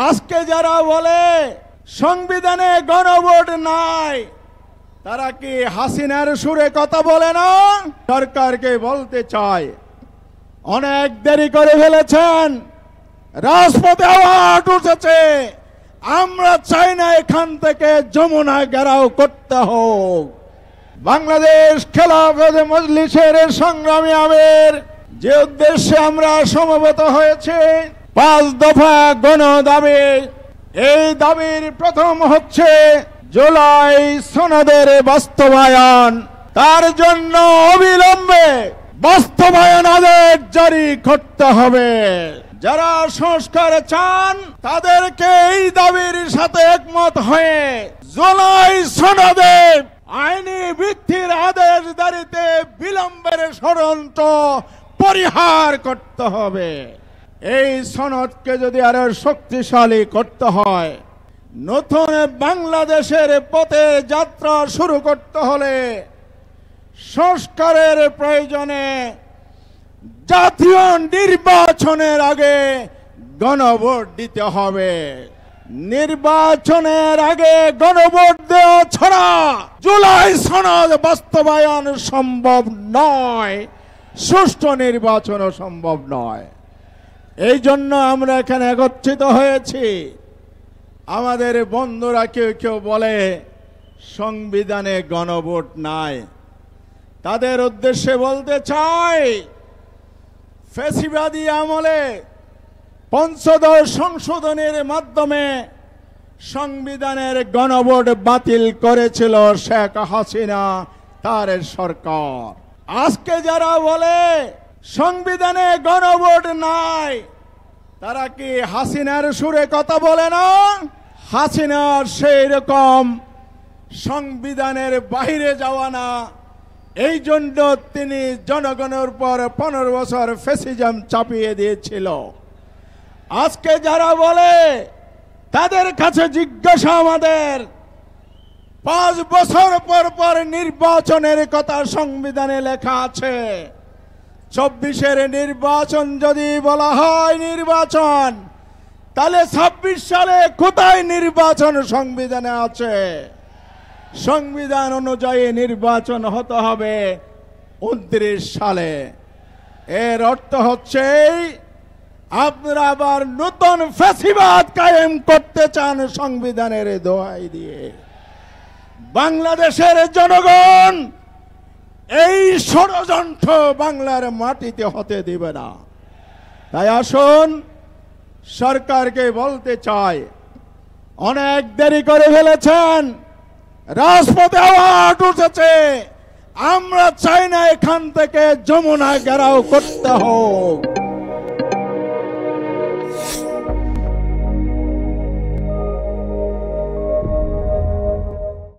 আজকে যারা বলে সংবিধানে গণভোট নাই, তারা কি হাসিনার সুরে কথা বলে না? সরকারকে বলতে চাই, অনেক দেরি করে ফেলেছেন, রাজপথে আওয়াজ উঠেছে। আমরা চাই না এখান থেকে যমুনা ঘেরাও করতে হোক। বাংলাদেশ খেলাফত মজলিসের সংগ্রামী আমির যে উদ্দেশ্যে আমরা সমবেত হয়েছে, 5 দফা গণ দাবি। এই দাবির প্রথম হচ্ছে জুলাই সনদের বাস্তবায়ন। তার জন্য অবিলম্বে বাস্তবায়ন আদেশ জারি করতে হবে। যারা সংস্কার চান তাদেরকে এই দাবির সাথে একমত হয়ে জুলাই সনদে আইনি ভিত্তির আদেশ জারিতে বিলম্বের ষড়যন্ত্র পরিহার করতে হবে। এই সনদকে যদি আরো শক্তিশালী করতে হয়, নতুন বাংলাদেশের পথে যাত্রা শুরু করতে হলে সংস্কারের প্রয়োজনে জাতীয় নির্বাচনের আগে গণভোট দিতে হবে। নির্বাচনের আগে গণভোট দেওয়া ছাড়া জুলাই সনদ বাস্তবায়ন সম্ভব নয়, সুষ্ঠু নির্বাচনও সম্ভব নয়। এই জন্য আমরা এখানে একত্রিত হয়েছি। আমাদের বন্ধুরা কেউ কেউ বলে সংবিধানে গণভোট নাই, তাদের উদ্দেশ্যে বলতে চাই, ফ্যাসিবাদী আমলে পঞ্চদশ সংশোধনের মাধ্যমে সংবিধানের গণভোট বাতিল করেছিল শেখ হাসিনা তার সরকার। আজকে যারা বলে সংবিধানে গণভোট নাই, তারা কি হাসিনার সুরে কথা বলে না? হাসিনার সেই রকম সংবিধানের বাইরে যাওয়া না, এই জন্য তিনি জনগণের উপর 15 বছর ফ্যাসিজম চাপিয়ে দিয়েছিল। আজকে যারা বলে তাদের কাছে জিজ্ঞাসা আমাদের, 5 বছর পর পর নির্বাচনের কথা সংবিধানে লেখা আছে। 24-এর নির্বাচন যদি বলা হয় নির্বাচন, তাহলে 26 সালে কোথায় নির্বাচন সংবিধানে আছে? সংবিধান অনুযায়ী নির্বাচন হতে হবে 29 সালে। এর অর্থ হচ্ছে আপনারা আবার নতুন ফ্যাসিবাদ কায়েম করতে চান সংবিধানের দোহাই দিয়ে। বাংলাদেশের জনগণ এই ষড়যন্ত্র বাংলার মাটিতে হতে দিবে না। তাই আসুন, সরকারকে বলতে চাই, অনেক দেরি করে ফেলেছেন, রাজপথে আওয়াজ উঠেছে। আমরা চাই না এখান থেকে যমুনা ঘেরাও করতে হোক।